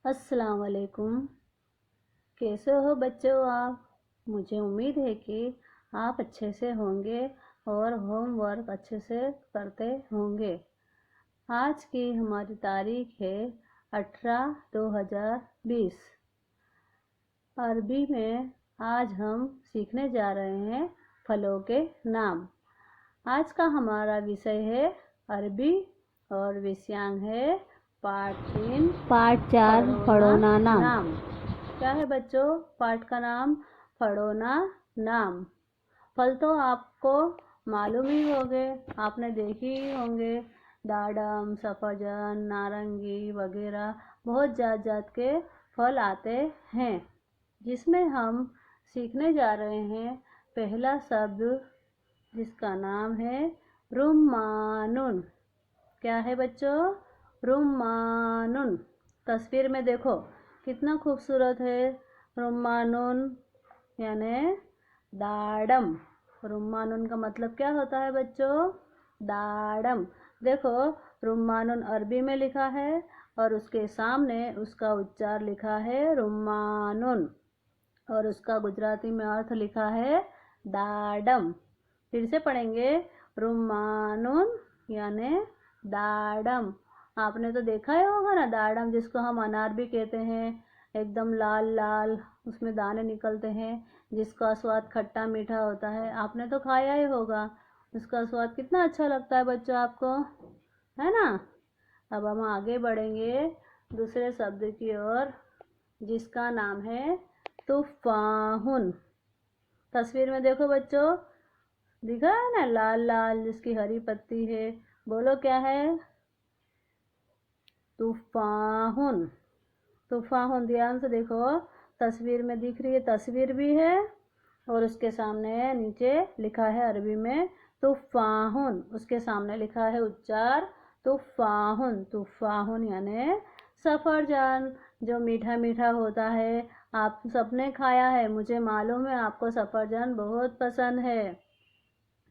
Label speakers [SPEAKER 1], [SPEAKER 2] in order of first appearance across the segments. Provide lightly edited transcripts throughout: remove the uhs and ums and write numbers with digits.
[SPEAKER 1] अस्सलाम वालेकुम। कैसे हो बच्चों आप? मुझे उम्मीद है कि आप अच्छे से होंगे और होमवर्क अच्छे से करते होंगे। आज की हमारी तारीख है 18/2020। अरबी में आज हम सीखने जा रहे हैं फलों के नाम। आज का हमारा विषय है अरबी और विषयांक है पाठ 4 पढ़ोना नाम। क्या है बच्चों पाठ का नाम? पढ़ोना नाम। फल तो आपको मालूम ही होंगे, आपने देखे ही होंगे। दाडम, सफरजन, नारंगी वगैरह बहुत जात जात के फल आते हैं, जिसमें हम सीखने जा रहे हैं पहला शब्द, जिसका नाम है रुम्मानुन। क्या है बच्चों? रुम्मानुन। तस्वीर में देखो कितना खूबसूरत है। रुम्मानुन यानी दाडम। रुम्मानुन का मतलब क्या होता है बच्चों? दाडम। देखो रुम्मानुन अरबी में लिखा है और उसके सामने उसका उच्चार लिखा है रुम्मानुन, और उसका गुजराती में अर्थ लिखा है दाडम। फिर से पढ़ेंगे, रुम्मानुन यानी दाडम। आपने तो देखा ही होगा ना दाडम, जिसको हम अनार भी कहते हैं। एकदम लाल लाल उसमें दाने निकलते हैं, जिसका स्वाद खट्टा मीठा होता है। आपने तो खाया ही होगा। उसका स्वाद कितना अच्छा लगता है बच्चों आपको, है ना? अब हम आगे बढ़ेंगे दूसरे शब्द की ओर, जिसका नाम है तुफाहुन। तस्वीर में देखो बच्चों, दिखा है ना लाल लाल जिसकी हरी पत्ती है। बोलो क्या है? तुफाहुन। तुफाहुन। ध्यान से देखो, तस्वीर में दिख रही है, तस्वीर भी है और उसके सामने नीचे लिखा है अरबी में तुफाहुन। उसके सामने लिखा है उच्चार तुफाहुन। तुफाहुन यानी सफरजन, जो मीठा मीठा होता है। आप सबने खाया है, मुझे मालूम है आपको सफरजन बहुत पसंद है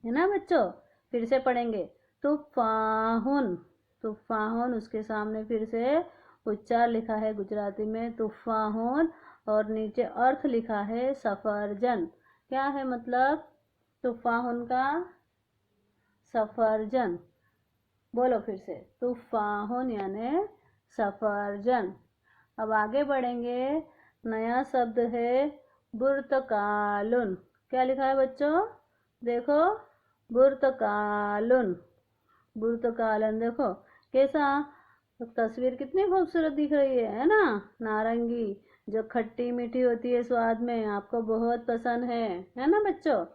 [SPEAKER 1] ना बच्चों? फिर से पढ़ेंगे, तुफाहुन। तुफाहुन, उसके सामने फिर से उच्चार लिखा है गुजराती में तुफाहुन, और नीचे अर्थ लिखा है सफरजन। क्या है मतलब तुफाहुन का? सफरजन। बोलो फिर से, तुफाहुन यानी सफरजन। अब आगे बढ़ेंगे, नया शब्द है बुर्तकालुन। क्या लिखा है बच्चों? देखो, बुर्तकालुन। बुर्तकालन देखो कैसा, तस्वीर कितनी खूबसूरत दिख रही है ना? नारंगी, जो खट्टी मीठी होती है स्वाद में, आपको बहुत पसंद है ना बच्चों?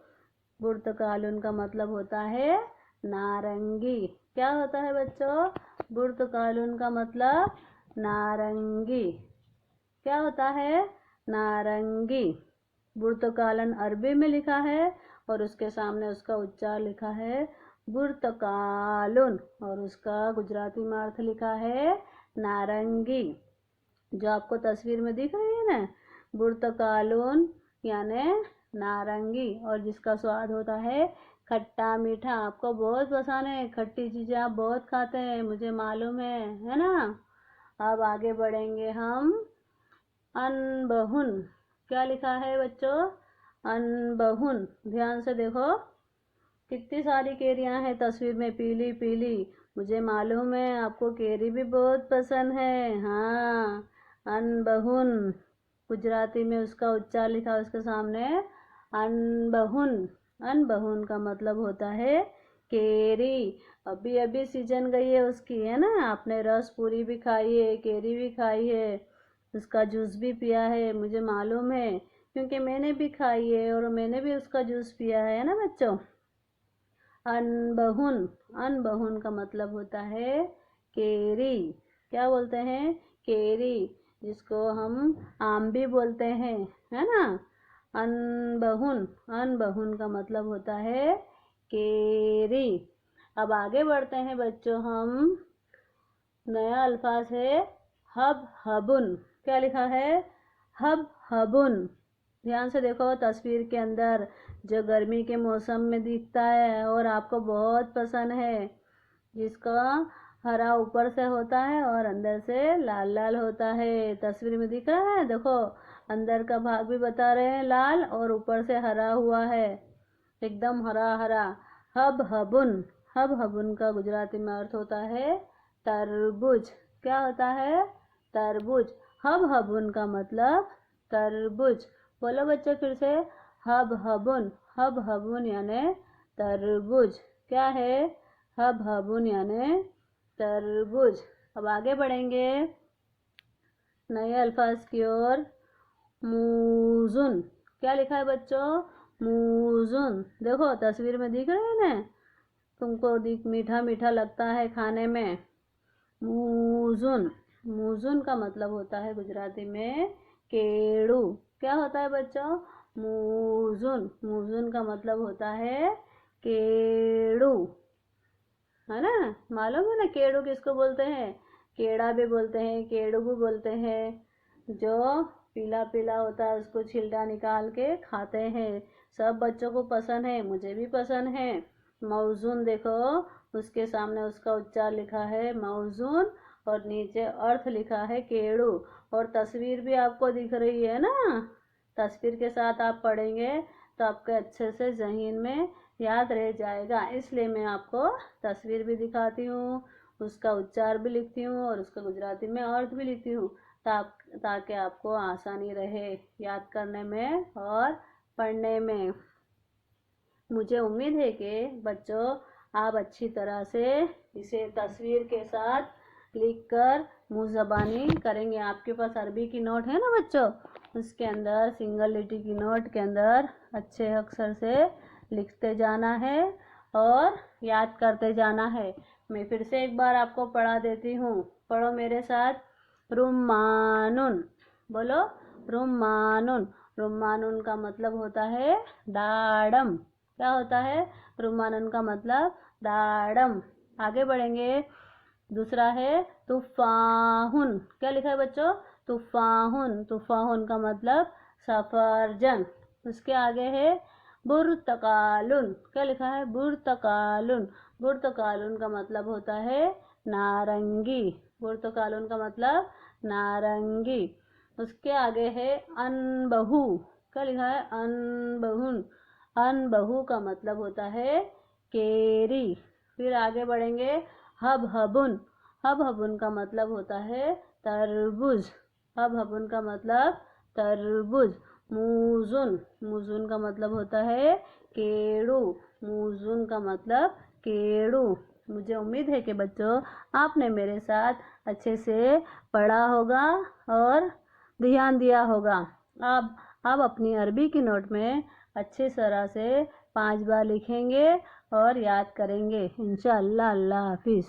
[SPEAKER 1] बुर्तकालुन का मतलब होता है नारंगी। क्या होता है बच्चों? बुर्तकालुन का मतलब नारंगी। क्या होता है? नारंगी। बुर्तकालन अरबी में लिखा है और उसके सामने उसका उच्चार लिखा है बुर्तकालुन, और उसका गुजराती में अर्थ लिखा है नारंगी। जो आपको तस्वीर में दिख रही है ना, बुर्तकालुन यानी नारंगी, और जिसका स्वाद होता है खट्टा मीठा। आपको बहुत पसंद है, खट्टी चीज़ें आप बहुत खाते हैं, मुझे मालूम है ना? अब आगे बढ़ेंगे हम, अनबहुन। क्या लिखा है बच्चों? अनबहुन। ध्यान से देखो, कितनी सारी केरियां हैं तस्वीर में, पीली पीली। मुझे मालूम है आपको केरी भी बहुत पसंद है। हाँ, अनबहुन। गुजराती में उसका उच्चार लिखा है उसके सामने अनबहुन। अनबहुन का मतलब होता है केरी। अभी अभी सीजन गई है उसकी, है ना? आपने रस पूरी भी खाई है, केरी भी खाई है, उसका जूस भी पिया है, मुझे मालूम है, क्योंकि मैंने भी खाई है और मैंने भी उसका जूस पिया है ना बच्चों? अनबहुन। अनबहुन का मतलब होता है केरी। क्या बोलते हैं? केरी, जिसको हम आम भी बोलते हैं, है ना? अनबहुन। अनबहुन का मतलब होता है केरी। अब आगे बढ़ते हैं बच्चों हम, नया अल्फाज है हब हबुन। क्या लिखा है? हब हबुन। ध्यान से देखो, तस्वीर के अंदर जो गर्मी के मौसम में दिखता है और आपको बहुत पसंद है, जिसका हरा ऊपर से होता है और अंदर से लाल लाल होता है। तस्वीर में दिख रहा है, देखो अंदर का भाग भी बता रहे हैं लाल और ऊपर से हरा हुआ है, एकदम हरा हरा। हब हबुन, हब हबुन का गुजराती में अर्थ होता है तरबूज। क्या होता है? तरबूज। हब हबुन का मतलब तरबूज। बोलो बच्चों फिर से, हब हबुन। हब हबुन यानी तरबूज। क्या है? हब हबुन यानी तरबूज। अब आगे बढ़ेंगे नए अल्फाज की ओर। मूजुन। क्या लिखा है बच्चों? मूजुन। देखो तस्वीर में दिख रहे हैं ना, तुमको मीठा मीठा लगता है खाने में। मूजुन। मूजुन का मतलब होता है गुजराती में केड़ू। क्या होता है बच्चों? मूजुन। मूजुन का मतलब होता है केड़ू, है ना? मालूम है ना केड़ू किसको बोलते हैं? केड़ा भी बोलते हैं, केड़ू भी बोलते हैं। जो पीला पीला होता है उसको छिलका निकाल के खाते हैं। सब बच्चों को पसंद है, मुझे भी पसंद है। मौजून देखो, उसके सामने उसका उच्चार लिखा है मौजून और नीचे अर्थ लिखा है केड़ू। और तस्वीर भी आपको दिख रही है ना, तस्वीर के साथ आप पढ़ेंगे तो आपके अच्छे से ज़हन में याद रह जाएगा। इसलिए मैं आपको तस्वीर भी दिखाती हूँ, उसका उच्चार भी लिखती हूँ और उसका गुजराती में अर्थ भी लिखती हूँ, ताकि आपको आसानी रहे याद करने में और पढ़ने में। मुझे उम्मीद है कि बच्चों आप अच्छी तरह से इसे तस्वीर के साथ लिखकर मुँह ज़बानी करेंगे। आपके पास अरबी की नोट है ना बच्चों, उसके अंदर सिंगल लिटी की नोट के अंदर अच्छे अक्षर से लिखते जाना है और याद करते जाना है। मैं फिर से एक बार आपको पढ़ा देती हूँ, पढ़ो मेरे साथ। रुम्मानुन। बोलो रुम्मानुन। रुम्मानुन का मतलब होता है दाड़म। क्या होता है? रुम्मानुन का मतलब दाड़म। आगे बढ़ेंगे, दूसरा है तुफाहुन। क्या लिखा है बच्चों? तुफाहुन। तुफाहुन का मतलब सफरजन। उसके आगे है बुर्तकालुन। क्या लिखा है? बुर्तकालुन। बुर्तकालुन का मतलब होता है नारंगी। बुर्तकालुन का मतलब नारंगी। उसके आगे है अनबहू। क्या लिखा है? अनबहुन। अनबहू का मतलब होता है केरी। फिर आगे बढ़ेंगे हब हबुन। हब हबुन का मतलब होता है तरबूज। हब हबुन का मतलब तरबूज। मूजुन। मूजुन का मतलब होता है केड़ू। मूजुन का मतलब केड़ू। मुझे उम्मीद है कि बच्चों आपने मेरे साथ अच्छे से पढ़ा होगा और ध्यान दिया होगा। आप अपनी अरबी की नोट में अच्छी तरह से 5 बार लिखेंगे और याद करेंगे इंशाअल्लाह। अल्लाह हाफिज़।